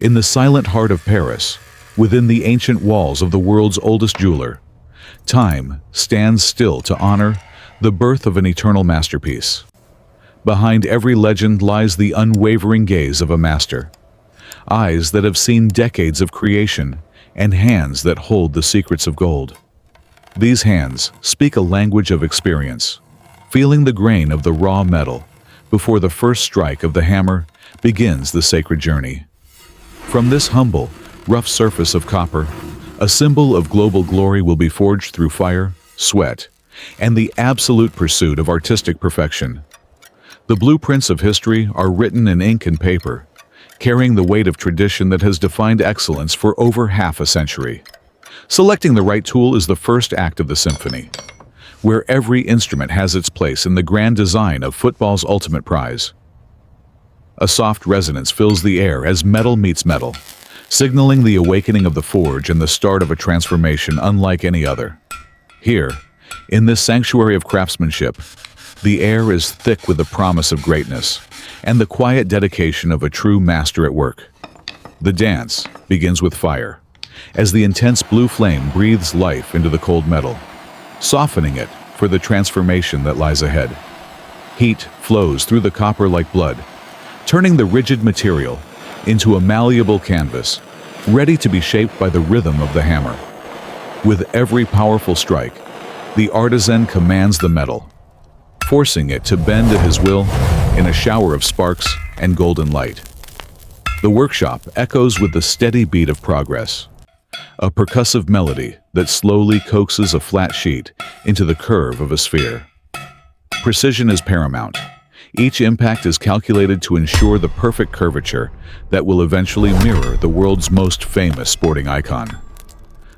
In the silent heart of Paris, within the ancient walls of the world's oldest jeweler, time stands still to honor the birth of an eternal masterpiece. Behind every legend lies the unwavering gaze of a master, eyes that have seen decades of creation and hands that hold the secrets of gold. These hands speak a language of experience, feeling the grain of the raw metal before the first strike of the hammer begins the sacred journey. From this humble, rough surface of copper, a symbol of global glory will be forged through fire, sweat, and the absolute pursuit of artistic perfection. The blueprints of history are written in ink and paper, carrying the weight of tradition that has defined excellence for over half a century. Selecting the right tool is the first act of the symphony, where every instrument has its place in the grand design of football's ultimate prize. A soft resonance fills the air as metal meets metal, signaling the awakening of the forge and the start of a transformation unlike any other. Here, in this sanctuary of craftsmanship, the air is thick with the promise of greatness and the quiet dedication of a true master at work. The dance begins with fire, as the intense blue flame breathes life into the cold metal, softening it for the transformation that lies ahead. Heat flows through the copper like blood, turning the rigid material into a malleable canvas, ready to be shaped by the rhythm of the hammer. With every powerful strike, the artisan commands the metal, forcing it to bend at his will in a shower of sparks and golden light. The workshop echoes with the steady beat of progress, a percussive melody that slowly coaxes a flat sheet into the curve of a sphere. Precision is paramount. Each impact is calculated to ensure the perfect curvature that will eventually mirror the world's most famous sporting icon.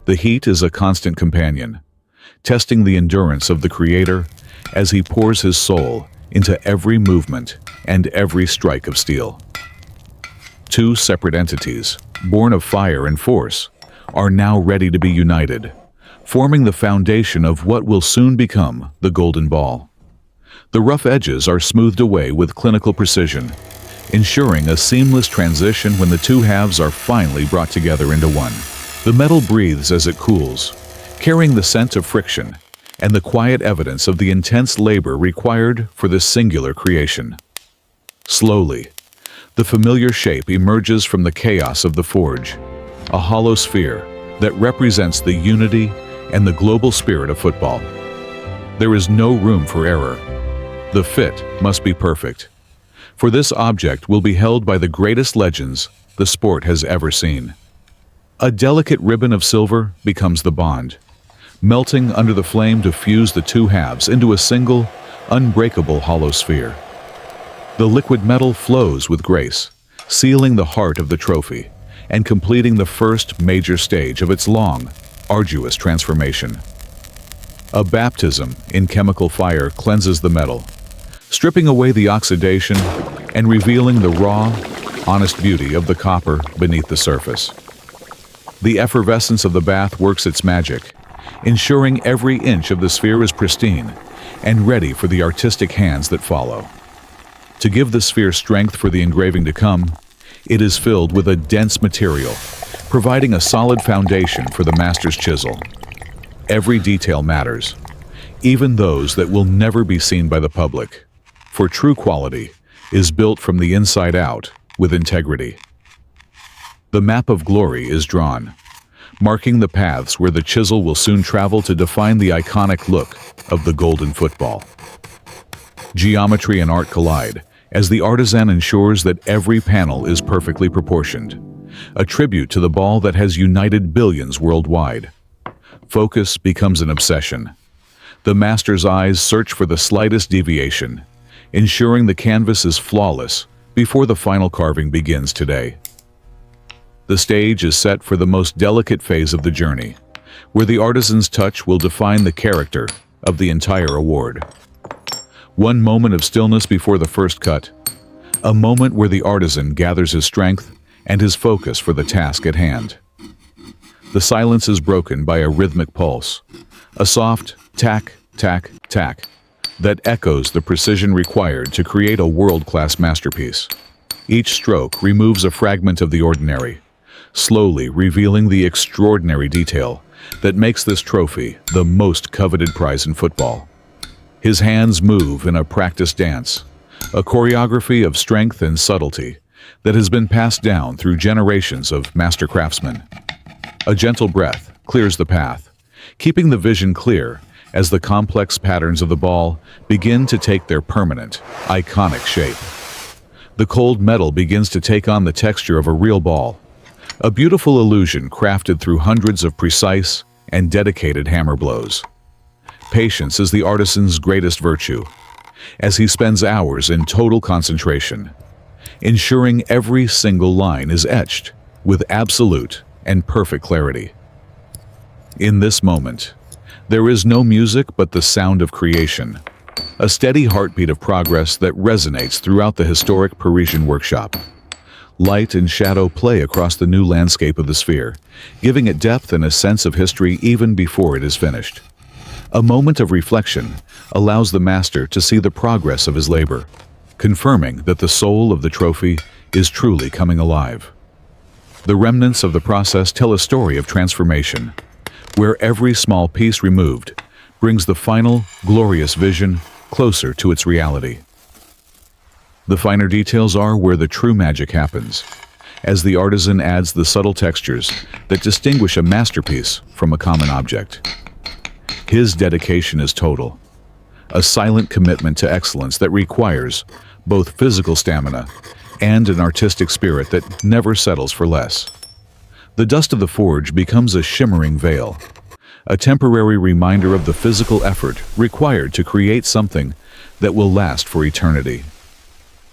The heat is a constant companion, testing the endurance of the creator as he pours his soul into every movement and every strike of steel. Two separate entities, born of fire and force, are now ready to be united, forming the foundation of what will soon become the golden ball. The rough edges are smoothed away with clinical precision, ensuring a seamless transition when the two halves are finally brought together into one. The metal breathes as it cools, carrying the scent of friction and the quiet evidence of the intense labor required for this singular creation. Slowly, the familiar shape emerges from the chaos of the forge, a hollow sphere that represents the unity and the global spirit of football. There is no room for error. The fit must be perfect, for this object will be held by the greatest legends the sport has ever seen. A delicate ribbon of silver becomes the bond, melting under the flame to fuse the two halves into a single, unbreakable hollow sphere. The liquid metal flows with grace, sealing the heart of the trophy and completing the first major stage of its long, arduous transformation. A baptism in chemical fire cleanses the metal, stripping away the oxidation and revealing the raw, honest beauty of the copper beneath the surface. The effervescence of the bath works its magic, ensuring every inch of the sphere is pristine and ready for the artistic hands that follow. To give the sphere strength for the engraving to come, it is filled with a dense material, providing a solid foundation for the master's chisel. Every detail matters, even those that will never be seen by the public, for true quality is built from the inside out with integrity. The map of glory is drawn, marking the paths where the chisel will soon travel to define the iconic look of the golden football. Geometry and art collide as the artisan ensures that every panel is perfectly proportioned, a tribute to the ball that has united billions worldwide. Focus becomes an obsession. The master's eyes search for the slightest deviation, ensuring the canvas is flawless before the final carving begins today. The stage is set for the most delicate phase of the journey, where the artisan's touch will define the character of the entire award. One moment of stillness before the first cut, a moment where the artisan gathers his strength and his focus for the task at hand. The silence is broken by a rhythmic pulse, a soft tack, tack, tack that echoes the precision required to create a world-class masterpiece. Each stroke removes a fragment of the ordinary, slowly revealing the extraordinary detail that makes this trophy the most coveted prize in football. His hands move in a practiced dance, a choreography of strength and subtlety that has been passed down through generations of master craftsmen. A gentle breath clears the path, keeping the vision clear as the complex patterns of the ball begin to take their permanent, iconic shape. The cold metal begins to take on the texture of a real ball, a beautiful illusion crafted through hundreds of precise and dedicated hammer blows. Patience is the artisan's greatest virtue, as he spends hours in total concentration, ensuring every single line is etched with absolute and perfect clarity. In this moment, there is no music but the sound of creation, a steady heartbeat of progress that resonates throughout the historic Parisian workshop. Light and shadow play across the new landscape of the sphere, giving it depth and a sense of history even before it is finished. A moment of reflection allows the master to see the progress of his labor, confirming that the soul of the trophy is truly coming alive. The remnants of the process tell a story of transformation, where every small piece removed brings the final, glorious vision closer to its reality. The finer details are where the true magic happens, as the artisan adds the subtle textures that distinguish a masterpiece from a common object. His dedication is total, a silent commitment to excellence that requires both physical stamina and an artistic spirit that never settles for less. The dust of the forge becomes a shimmering veil, a temporary reminder of the physical effort required to create something that will last for eternity.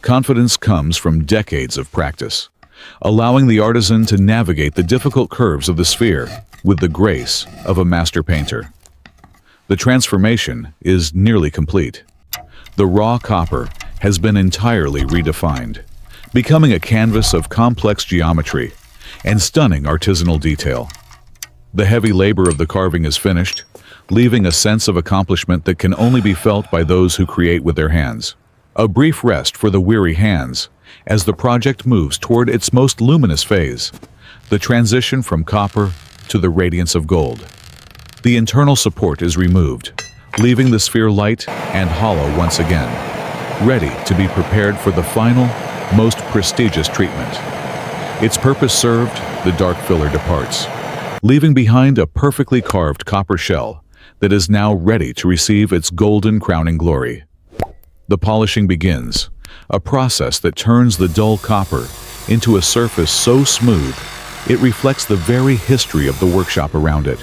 Confidence comes from decades of practice, allowing the artisan to navigate the difficult curves of the sphere with the grace of a master painter. The transformation is nearly complete. The raw copper has been entirely redefined, becoming a canvas of complex geometry and stunning artisanal detail. The heavy labor of the carving is finished, leaving a sense of accomplishment that can only be felt by those who create with their hands. A brief rest for the weary hands as the project moves toward its most luminous phase, the transition from copper to the radiance of gold. The internal support is removed, leaving the sphere light and hollow once again, ready to be prepared for the final, most prestigious treatment. Its purpose served, the dark filler departs, leaving behind a perfectly carved copper shell that is now ready to receive its golden crowning glory. The polishing begins, a process that turns the dull copper into a surface so smooth it reflects the very history of the workshop around it.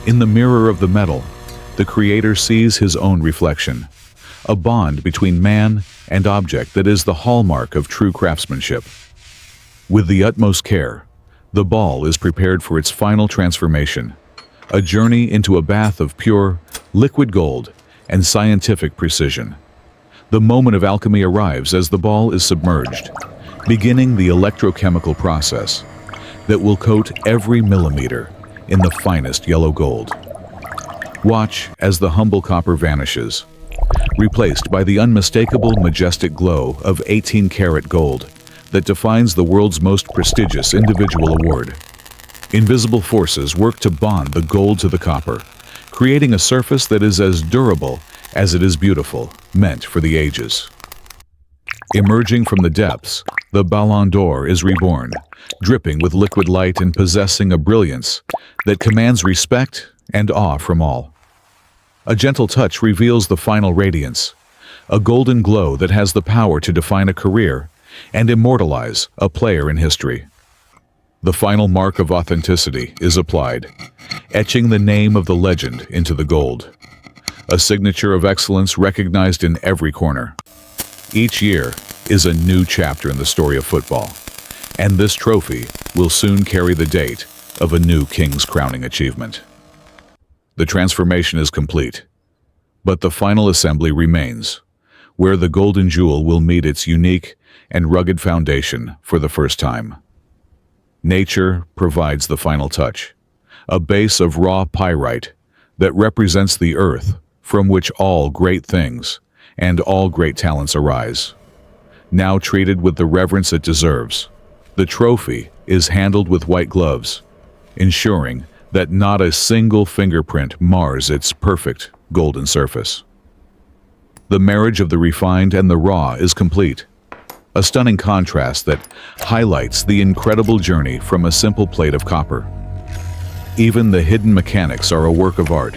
In the mirror of the metal, the creator sees his own reflection, a bond between man and object that is the hallmark of true craftsmanship. With the utmost care, the ball is prepared for its final transformation, a journey into a bath of pure, liquid gold and scientific precision. The moment of alchemy arrives as the ball is submerged, beginning the electrochemical process that will coat every millimeter in the finest yellow gold. Watch as the humble copper vanishes, replaced by the unmistakable majestic glow of 18-karat gold that defines the world's most prestigious individual award. Invisible forces work to bond the gold to the copper, creating a surface that is as durable as it is beautiful, meant for the ages. Emerging from the depths, the Ballon d'Or is reborn, dripping with liquid light and possessing a brilliance that commands respect and awe from all. A gentle touch reveals the final radiance, a golden glow that has the power to define a career and immortalize a player in history. The final mark of authenticity is applied, etching the name of the legend into the gold, a signature of excellence recognized in every corner. Each year is a new chapter in the story of football, and this trophy will soon carry the date of a new king's crowning achievement. The transformation is complete, but the final assembly remains, where the golden jewel will meet its unique and rugged foundation for the first time. Nature provides the final touch, a base of raw pyrite that represents the earth from which all great things and all great talents arise. now treated with the reverence it deserves. The trophy is handled with white gloves, ensuring that not a single fingerprint mars its perfect golden surface. The marriage of the refined and the raw is complete, a stunning contrast that highlights the incredible journey from a simple plate of copper. Even the hidden mechanics are a work of art,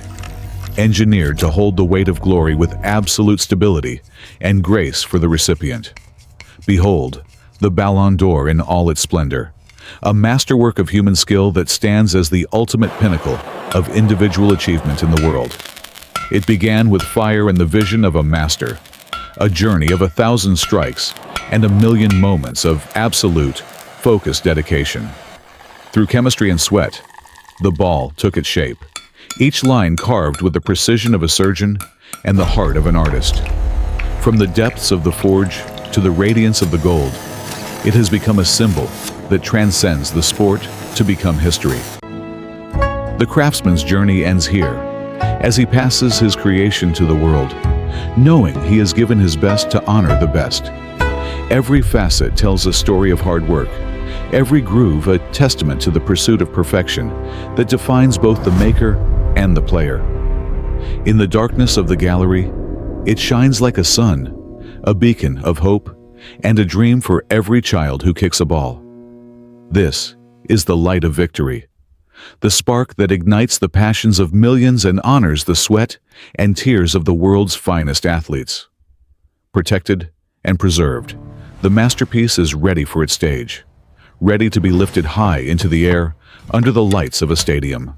engineered to hold the weight of glory with absolute stability and grace for the recipient. Behold, the Ballon d'Or in all its splendor, a masterwork of human skill that stands as the ultimate pinnacle of individual achievement in the world. It began with fire and the vision of a master, a journey of 1,000 strikes and 1,000,000 moments of absolute, focused dedication. Through chemistry and sweat, the ball took its shape, each line carved with the precision of a surgeon and the heart of an artist. From the depths of the forge to the radiance of the gold, it has become a symbol that transcends the sport to become history. The craftsman's journey ends here, as he passes his creation to the world, knowing he has given his best to honor the best. Every facet tells a story of hard work, every groove a testament to the pursuit of perfection that defines both the maker and the player. In the darkness of the gallery, it shines like a sun, a beacon of hope and a dream for every child who kicks a ball. This is the light of victory, the spark that ignites the passions of millions and honors the sweat and tears of the world's finest athletes. Protected and preserved, the masterpiece is ready for its stage, ready to be lifted high into the air under the lights of a stadium.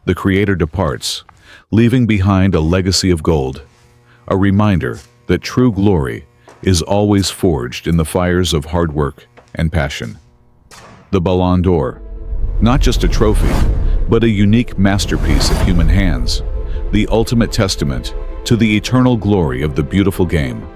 The creator departs, leaving behind a legacy of gold, a reminder that true glory is always forged in the fires of hard work and passion. The Ballon d'Or, not just a trophy, but a unique masterpiece of human hands, the ultimate testament to the eternal glory of the beautiful game.